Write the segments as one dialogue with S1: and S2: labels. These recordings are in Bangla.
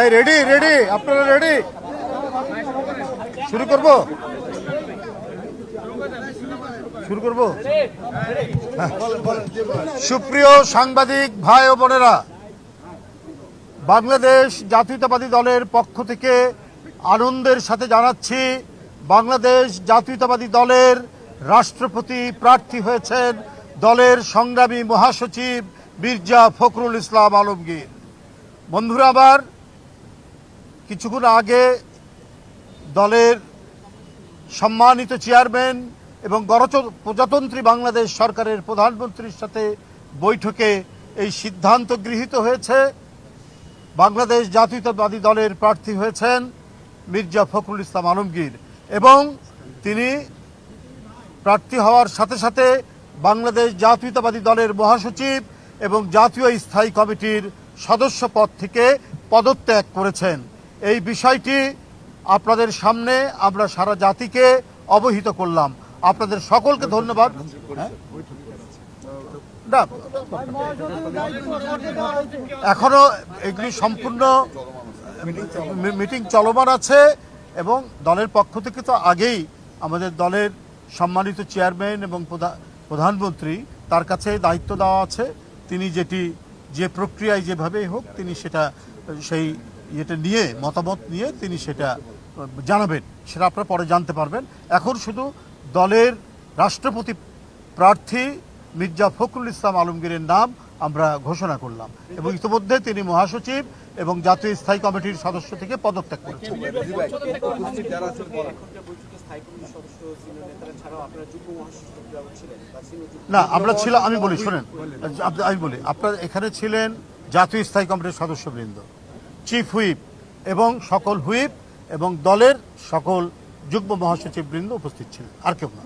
S1: এই রেডি রেডি, আপনারা রেডি? শুরু করব শুরু করব সুপ্রিয় সাংবাদিক ভাই ও বোনেরা, বাংলাদেশ জাতীয়তাবাদী দলের পক্ষ থেকে আনন্দের সাথে জানাচ্ছি, বাংলাদেশ জাতীয়তাবাদী দলের রাষ্ট্রপতি প্রার্থী হয়েছেন দলের সংগ্রামী মহাসচিব মির্জা ফখরুল ইসলাম আলমগীর। বন্ধুরা আমার, কিছুক্ষণ আগে দলের সম্মানিত চেয়ারম্যান এবং প্রজাতন্ত্রী বাংলাদেশ সরকারের প্রধানমন্ত্রীর সাথে বৈঠকে এই সিদ্ধান্ত গৃহীত হয়েছে, বাংলাদেশ জাতীয়তাবাদী দলের প্রার্থী হয়েছেন মির্জা ফখরুল ইসলাম আলমগীর এবং তিনি প্রার্থী হওয়ার সাথে সাথে বাংলাদেশ জাতীয়তাবাদী দলের মহাসচিব এবং জাতীয় স্থায়ী কমিটির সদস্য পদ থেকে পদত্যাগ করেছেন। এই বিষয়টি আপনাদের সামনে আমরা সারা জাতিকে অবহিত করলাম। আপনাদের সকলকে ধন্যবাদ। না, এখনো এগুলি সম্পূর্ণ মিটিং চলমান আছে এবং দলের পক্ষ থেকে তো আগেই আমাদের দলের সম্মানিত চেয়ারম্যান এবং প্রধানমন্ত্রী তার কাছে দায়িত্ব দেওয়া আছে, তিনি যে প্রক্রিয়ায় যেভাবেই হোক তিনি সেটা সেই নিয়ে মতামত নিয়ে তিনি সেটা জানাবেন, সেটা আপনারা পরে জানতে পারবেন। এখন শুধু দলের রাষ্ট্রপতি প্রার্থী মির্জা ফখরুল ইসলাম আলমগীরের নাম আমরা ঘোষণা করলাম এবং ইতিমধ্যে তিনি মহাসচিব এবং জাতীয় স্থায়ী কমিটির সদস্য থেকে পদত্যাগ করেছেন। না, আমরা ছিলাম, আমি বলি শোনেন, আমি বলি, আপনারা এখানে ছিলেন জাতীয় স্থায়ী কমিটির সদস্যবৃন্দ, চিফ হুইপ এবং সকল হুইপ এবং দলের সকল যুগ্ম মহাসচিব বৃন্দ উপস্থিত ছিলেন, আর কেউ না।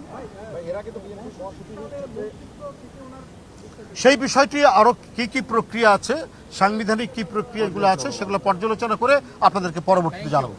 S1: সেই বিষয়টি আরো কি কি প্রক্রিয়া আছে, সাংবিধানিক কি প্রক্রিয়াগুলো আছে সেগুলো পর্যালোচনা করে আপনাদেরকে পরবর্তীতে জানাবো।